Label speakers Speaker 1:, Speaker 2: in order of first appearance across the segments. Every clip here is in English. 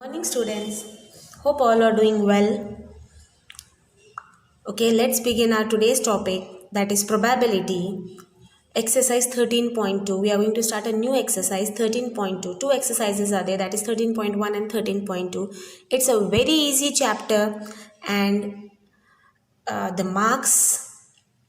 Speaker 1: Morning students, hope all are doing well. Okay, let's begin our today's topic, that is probability. Exercise 13.2. We are going to start a new exercise 13.2. Two exercises are there, that is 13.1 and 13.2. It's a very easy chapter and the marks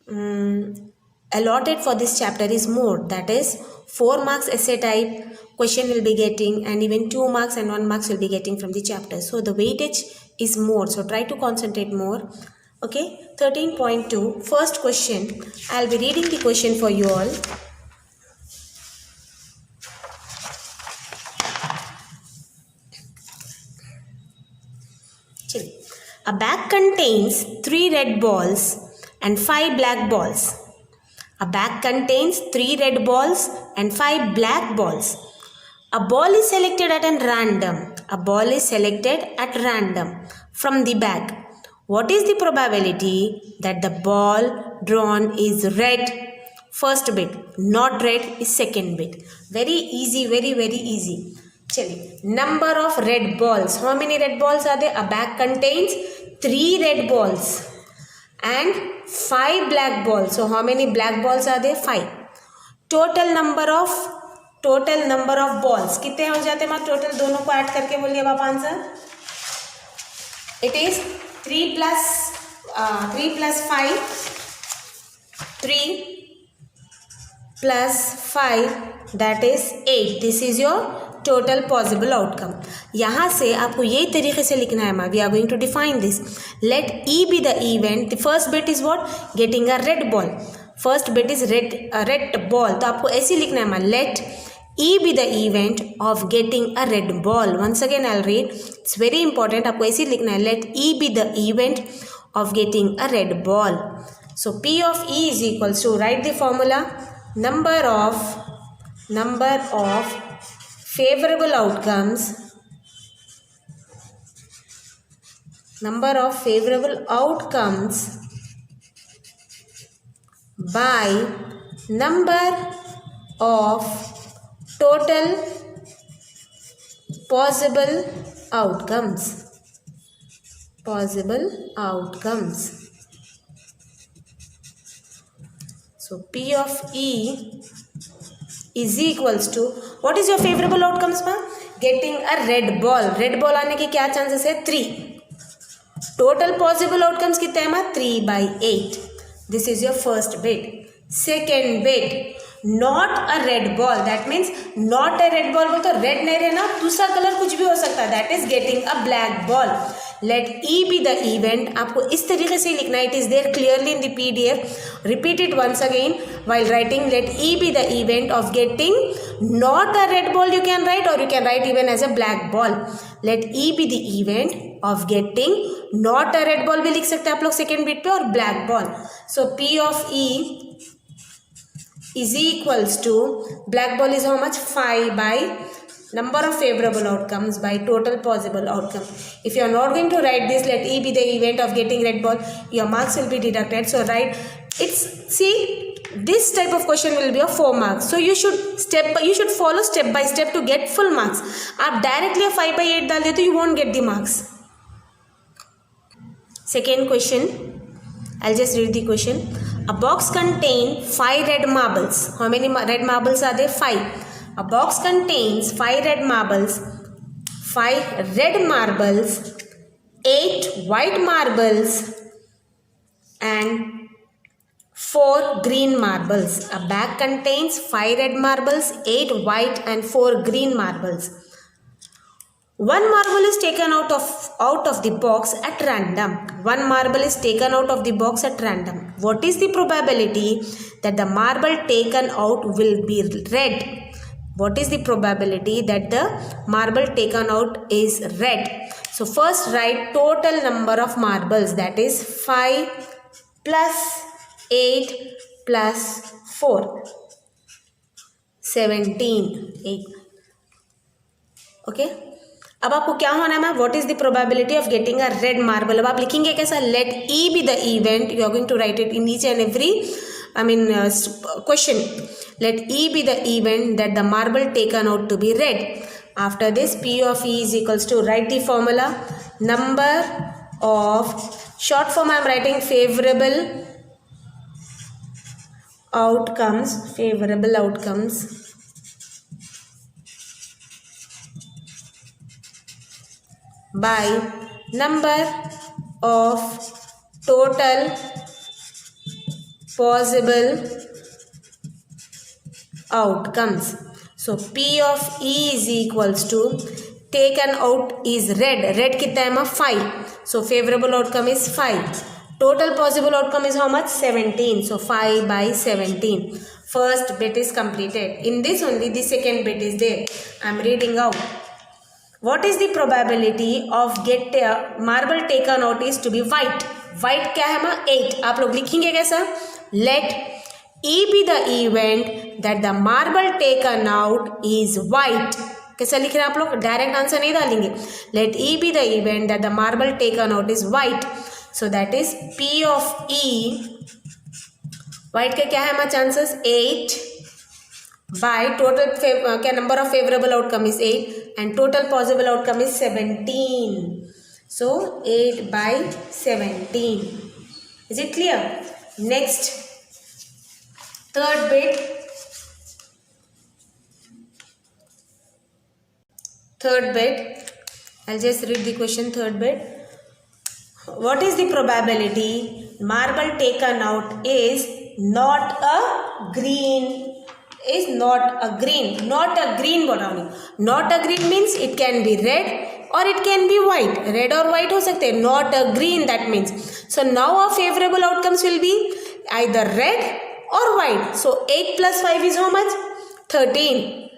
Speaker 1: allotted for this chapter is more, that is 4 marks essay type question will be getting, and even 2 marks and 1 marks will be getting from the chapter. So the weightage is more, so try to concentrate more. Okay, 13.2 first question. I'll be reading the question for you all. A bag contains 3 red balls and 5 black balls. A bag contains 3 red balls and 5 black balls. A ball is selected at random. A ball is selected at random from the bag. What is the probability that the ball drawn is red? First bit. Not red is second bit. Very easy, very easy. Chali. Number of red balls. How many red balls are there? A bag contains 3 red balls and 5 black balls. So how many black balls are there? 5. Total number of balls कितने हो जाते हैं? मैं total दोनों को add करके बोलिए अब आप answer. It is 3 plus 5. 3 plus 5, that is 8. This is your total possible outcome. यहाँ से आपको यही तरीके से लिखना है. We are going to define this. Let E be the event. The first bit is what? Getting a red ball. First bit is red ball. तो आपको ऐसे लिखना है. Let E be the event of getting a red ball. Once again I'll read. It's very important. आपको ऐसे लिखना है. Let E be the event of getting a red ball. So P of E is equals to, write the formula, number of favorable outcomes by number of total possible outcomes. So P of E is equals to, what is your favorable outcomes ma? Getting a red ball. Red ball आने के क्या chances है? 3. Total possible outcomes कितने हैं ma? 3/8. This is your first bit. Second bit, not a red ball. That means not a red ball बोल तो red नहीं रहना, दूसरा कलर कुछ भी हो सकता है. That is getting a black ball. Let E be the event. आपको इस तरीके से लिखना है. It is there clearly in the PDF. Repeat it once again while writing. Let E be the event of getting not a red ball. You can write, or you can write even as a black ball. Let E be the event of getting not a red ball भी लिख सकते हैं आप लोग second bit पे, और black ball. So P of E is equals to, black ball is how much? 5 by number of favorable outcomes by total possible outcome. If you are not going to write this, let E be the event of getting red ball, your marks will be deducted. So write, see, this type of question will be of 4 marks. So you should follow step by step to get full marks. आप directly 5/8 डाल देते, you won't get the marks. Second question, I'll just read the question. A box contains 5 red marbles. How many red marbles are there? 5. A box contains 5 red marbles, 8 white marbles and 4 green marbles. A bag contains 5 red marbles, 8 white and 4 green marbles. 1 marble is taken out of the box at random. 1 marble is taken out of the box at random. What is the probability that the marble taken out will be red? What is the probability that the marble taken out is red? So first write total number of marbles, that is 5 plus 8 plus 4. 17. 8. Okay. अब आपको क्या होना है ma'am? What is the probability of getting a red marble. अब आप लिखेंगे कैसा? Let E be the event. You are going to write it in each and every question. Let E be the event that the marble taken out to be red. After this, P of E is equals to, write the formula, number of, short form I am writing favorable outcomes by number of total possible outcomes. So P of E is equals to, taken out is red कितना है 5, so favorable outcome is 5, total possible outcome is how much, 17, so 5 by 17. First bit is completed. In this only the second bit is there. I am reading out. What is the probability of get marble taken out is to be white? White क्या है 8. आप लोग लिखेंगे कैसा, let E be the event that the marble taken out is white. कैसा लिख रहे हैं आप लोग, डायरेक्ट आंसर नहीं डालेंगे. Let E be the event that the marble taken out is white. So that is P of E. white का क्या है चांसेस 8 by total क्या number of favorable outcome is 8 and total possible outcome is 17. So 8 by 17. Is it clear? Next, third bit. I'll just read the question. Third bit. What is the probability marble taken out is not a green? Is not a green. Not a green बताओ. Not a green means it can be red or it can be white. Red or white हो सकते हैं. Not a green, that means. So now our favorable outcomes will be either red or white. So 8 plus 5 is how much? 13.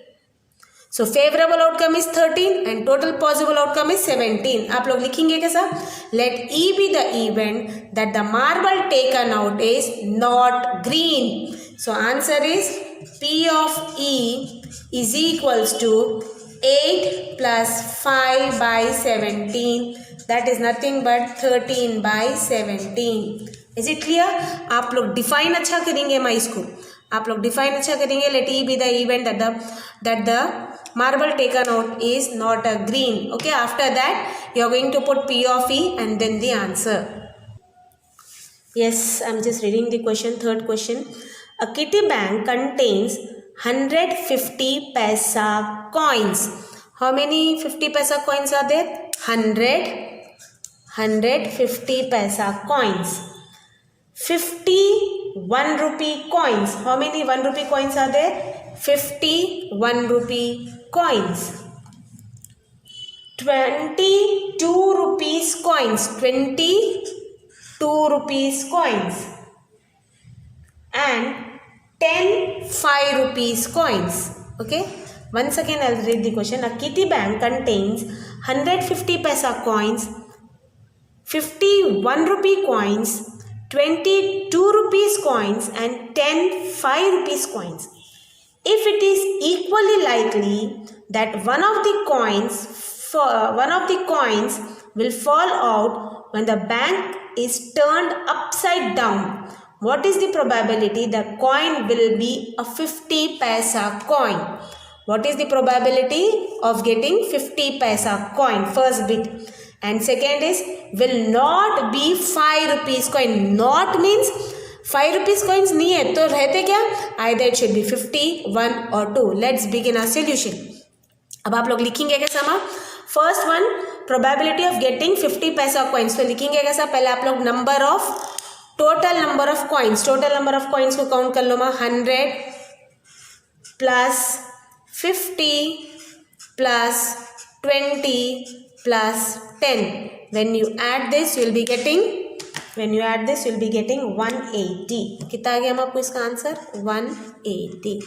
Speaker 1: So favorable outcome is 13 and total possible outcome is 17. आप लोग लिखेंगे कैसा? Let E be the event that the marble taken out is not green. So answer is P of E is equals to 8 plus 5 by 17. That is nothing but 13 by 17. Is it clear? आप लोग define अच्छा करेंगे मैं इसको. आप लोग define अच्छा करेंगे. Let E be the event that the marble taken out is not a green. Okay, after that you are going to put P of E and then the answer. Yes, I am just reading the question. Third question. A kitty bank contains 150 paisa coins. How many 50 paisa coins are there? 150 paisa coins. 50 1 rupee coins. How many 1 rupee coins are there? 50 1 rupee coins. 22 rupees coins. 22 rupees coins. And 10 5 rupees coins. Okay. Once again I'll read the question. A kitty bank contains 150 paisa coins, 50 1 rupee coins, 22 rupees coins and 10 5 rupees coins. If it is equally likely that one of the coins will fall out when the bank is turned upside down, what is the probability the coin will be a 50 paisa coin? What is the probability of getting 50 paisa coin? First bit. And second is will not be 5 rupees coin. Not means 5 rupees coins नहीं है तो रहते क्या? Either it should be 50, 1 or 2. Let's begin our solution. अब आप लोग लिखेंगे कैसा माँ? First one, probability of getting 50 paisa coins. तो लिखेंगे कैसा? पहले आप लोग total number of coins को count कर लो माँ. 100 plus 50 plus 20 plus 10. When you add this, you will be getting 180. कितना आ गया हम आपको इसका answer? 180.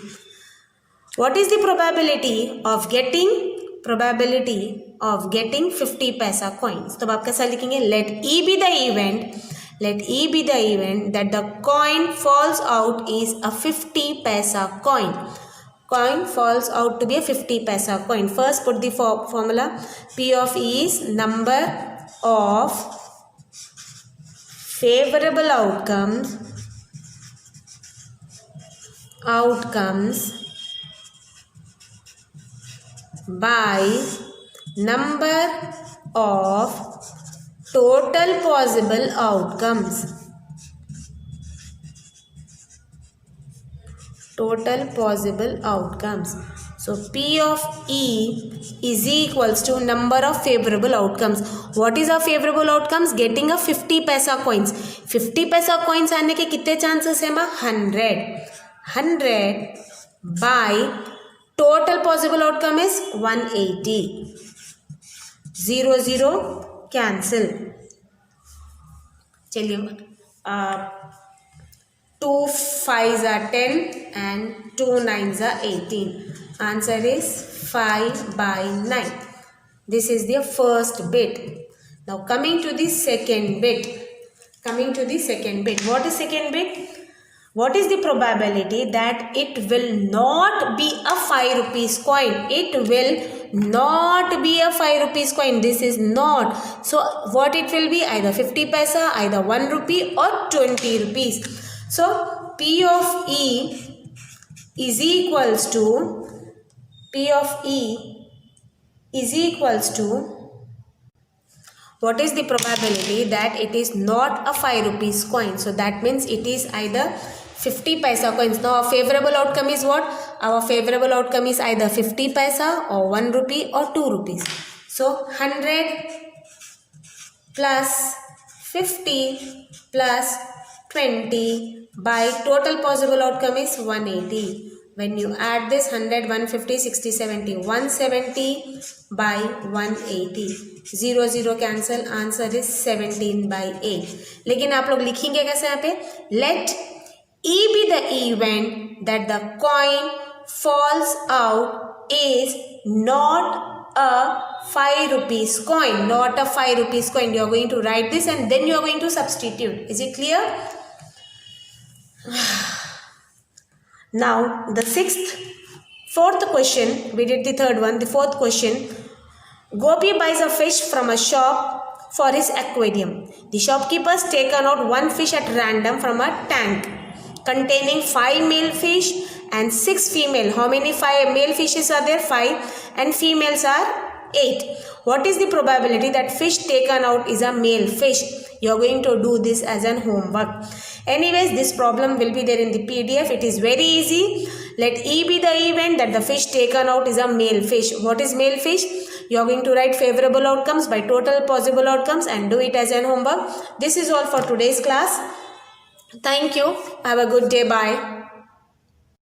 Speaker 1: What is the probability of getting 50 paisa coins? तो आप कैसा लिखेंगे? Let E be the event that the coin falls out is a 50 paisa coin. Coin falls out to be a 50 paisa coin. First put the formula. P of E is number of favorable outcomes by number of total possible outcomes. Total possible outcomes. So P of E is equals to number of favorable outcomes. What is our favorable outcomes? Getting a 50 पैसा coins. 50 पैसा coins आने के कितने chances हैं माँ? 100 by total possible outcome is 180. 0 0 cancel. चलिए 2 5s are 10 and 2 9s are 18. Answer is 5 by 9. This is the first bit. Now coming to the second bit. What is second bit? What is the probability that it will not be a 5 rupees coin? It will not be a 5 rupees coin. This is not. So what it will be? Either 50 paisa, either 1 rupee or 20 rupees. So P of E is equals to what is the probability that it is not a 5 rupees coin? So that means it is either 50 paisa coins. Now our favorable outcome is what? Our favorable outcome is either 50 paisa or 1 rupee or 2 rupees. So 100 plus 50 plus 20 by total possible outcome is 180. When you add this 100, 150, 60, 70, 170 by 180. 0 0 cancel. Answer is 17 by 8. लेकिन आप लोग लिखेंगे कैसे यहाँ पे? Let E be the event that the coin falls out is not a 5 rupees coin. Not a 5 rupees coin. You are going to write this and then you are going to substitute. Is it clear? Now the fourth question, we did the third one. The fourth question, Gopi buys a fish from a shop for his aquarium. The shopkeepers taken out one fish at random from a tank containing 5 male fish and 6 female. How many male fishes are there? 5 and females are 8. What is the probability that fish taken out is a male fish? You are going to do this as an homework. Anyways, this problem will be there in the PDF. It is very easy. Let E be the event that the fish taken out is a male fish. What is male fish? You are going to write favorable outcomes by total possible outcomes and do it as an homework. This is all for today's class. Thank you. Have a good day. Bye.